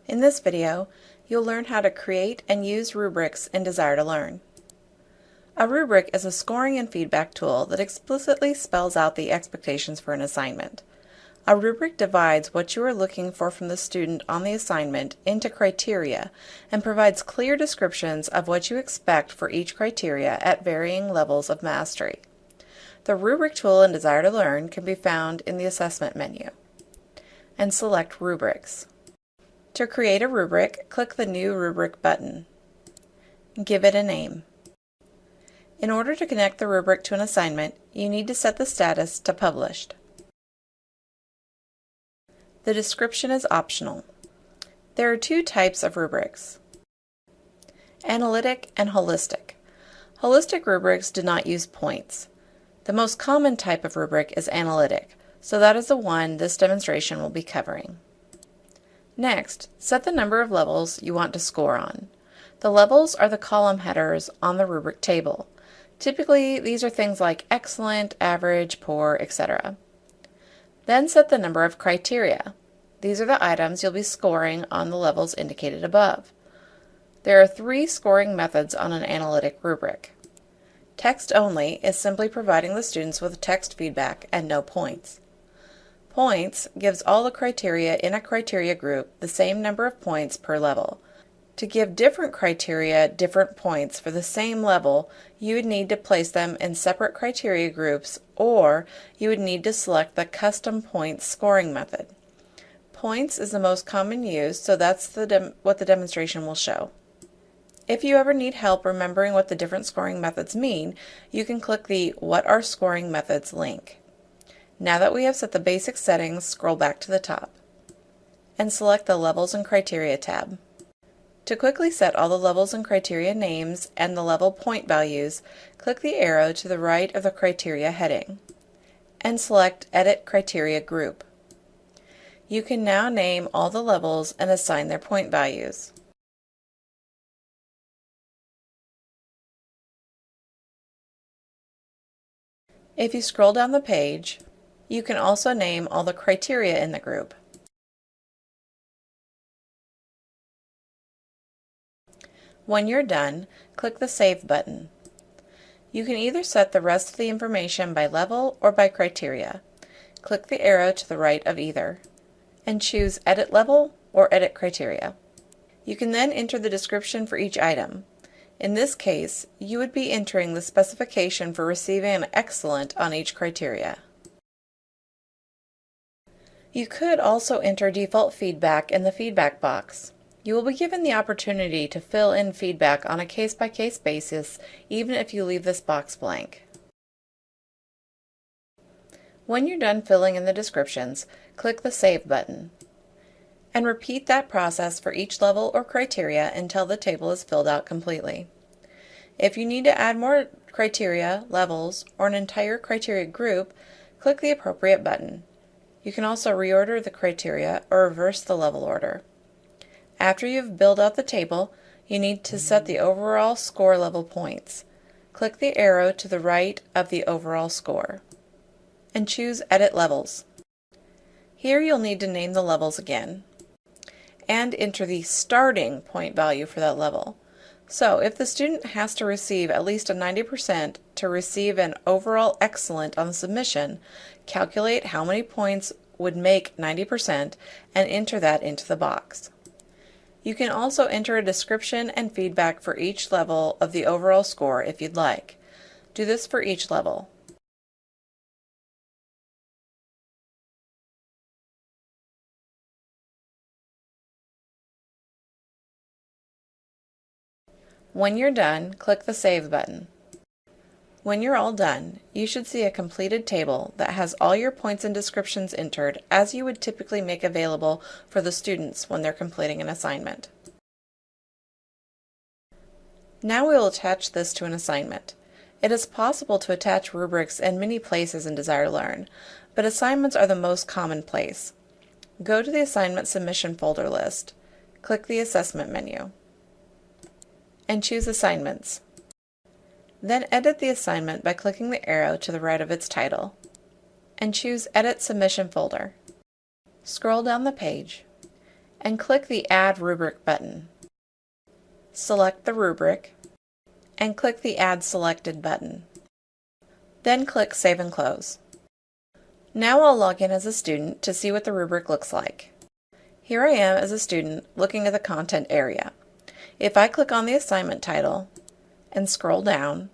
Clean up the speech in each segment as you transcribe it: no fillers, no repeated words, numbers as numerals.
In this video, you'll learn how to create and use rubrics in Desire2Learn. A rubric is a scoring and feedback tool that explicitly spells out the expectations for an assignment. A rubric divides what you are looking for from the student on the assignment into criteria and provides clear descriptions of what you expect for each criteria at varying levels of mastery. The rubric tool in Desire2Learn can be found in the Assessment menu, and select Rubrics. To create a rubric, click the New Rubric button. Give it a name. In order to connect the rubric to an assignment, you need to set the status to Published. The description is optional. There are two types of rubrics: analytic and holistic. Holistic rubrics do not use points. The most common type of rubric is analytic, so that is the one this demonstration will be covering. Next, set the number of levels you want to score on. The levels are the column headers on the rubric table. Typically, these are things like excellent, average, poor, etc. Then set the number of criteria. These are the items you'll be scoring on the levels indicated above. There are three scoring methods on an analytic rubric. Text only is simply providing the students with text feedback and no points. Points gives all the criteria in a criteria group the same number of points per level. To give different criteria different points for the same level, you would need to place them in separate criteria groups, or you would need to select the custom points scoring method. Points is the most common use, so that's what the demonstration will show. If you ever need help remembering what the different scoring methods mean, you can click the What Are Scoring Methods link. Now that we have set the basic settings, scroll back to the top and select the Levels and Criteria tab. To quickly set all the levels and criteria names and the level point values, click the arrow to the right of the criteria heading and select Edit Criteria Group. You can now name all the levels and assign their point values. If you scroll down the page, you can also name all the criteria in the group. When you're done, click the Save button. You can either set the rest of the information by level or by criteria. Click the arrow to the right of either, and choose Edit Level or Edit Criteria. You can then enter the description for each item. In this case, you would be entering the specification for receiving an excellent on each criteria. You could also enter default feedback in the feedback box. You will be given the opportunity to fill in feedback on a case-by-case basis, even if you leave this box blank. When you're done filling in the descriptions, click the Save button, and repeat that process for each level or criteria until the table is filled out completely. If you need to add more criteria, levels, or an entire criteria group, click the appropriate button. You can also reorder the criteria or reverse the level order. After you've built out the table, you need to set the overall score level points. Click the arrow to the right of the overall score and choose Edit Levels. Here you'll need to name the levels again and enter the starting point value for that level. So if the student has to receive at least a 90% to receive an overall excellent on the submission, calculate how many points would make 90% and enter that into the box. You can also enter a description and feedback for each level of the overall score if you'd like. Do this for each level. When you're done, click the Save button. When you're all done, you should see a completed table that has all your points and descriptions entered as you would typically make available for the students when they're completing an assignment. Now we will attach this to an assignment. It is possible to attach rubrics in many places in Desire2Learn, but assignments are the most common place. Go to the Assignment Submission folder list, click the Assessment menu, and choose Assignments. Then edit the assignment by clicking the arrow to the right of its title, and choose Edit Submission Folder. Scroll down the page and click the Add Rubric button. Select the rubric and click the Add Selected button. Then click Save and Close. Now I'll log in as a student to see what the rubric looks like. Here I am as a student looking at the content area. If I click on the assignment title and scroll down,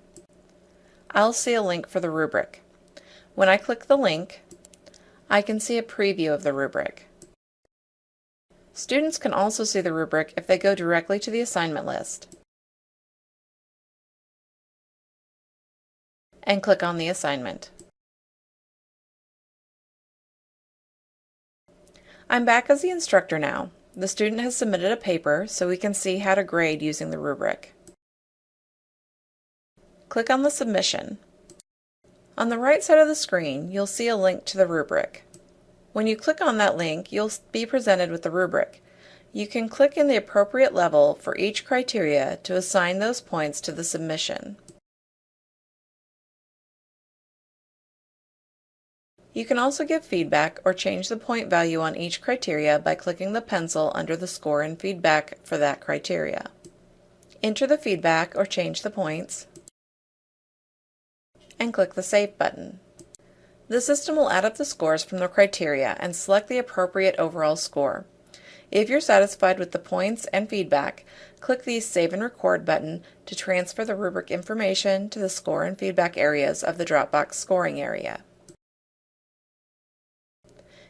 I'll see a link for the rubric. When I click the link, I can see a preview of the rubric. Students can also see the rubric if they go directly to the assignment list and click on the assignment. I'm back as the instructor now. The student has submitted a paper so we can see how to grade using the rubric. Click on the submission. On the right side of the screen, you'll see a link to the rubric. When you click on that link, you'll be presented with the rubric. You can click in the appropriate level for each criteria to assign those points to the submission. You can also give feedback or change the point value on each criteria by clicking the pencil under the score and feedback for that criteria. Enter the feedback or change the points, and click the Save button. The system will add up the scores from the criteria and select the appropriate overall score. If you're satisfied with the points and feedback, click the Save and Record button to transfer the rubric information to the score and feedback areas of the Dropbox scoring area.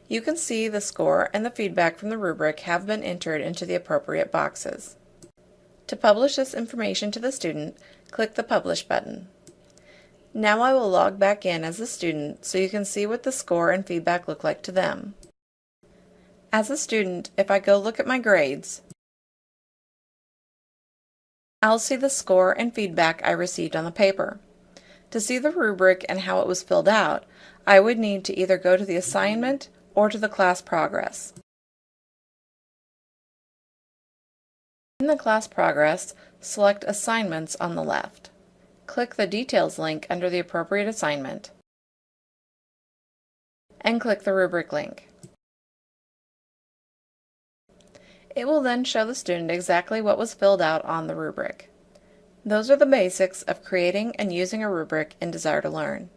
You can see the score and the feedback from the rubric have been entered into the appropriate boxes. To publish this information to the student, click the Publish button. Now I will log back in as a student so you can see what the score and feedback look like to them. As a student, if I go look at my grades, I'll see the score and feedback I received on the paper. To see the rubric and how it was filled out, I would need to either go to the assignment or to the class progress. In the class progress, select Assignments on the left. Click the Details link under the appropriate assignment, and click the rubric link. It will then show the student exactly what was filled out on the rubric. Those are the basics of creating and using a rubric in Desire2Learn.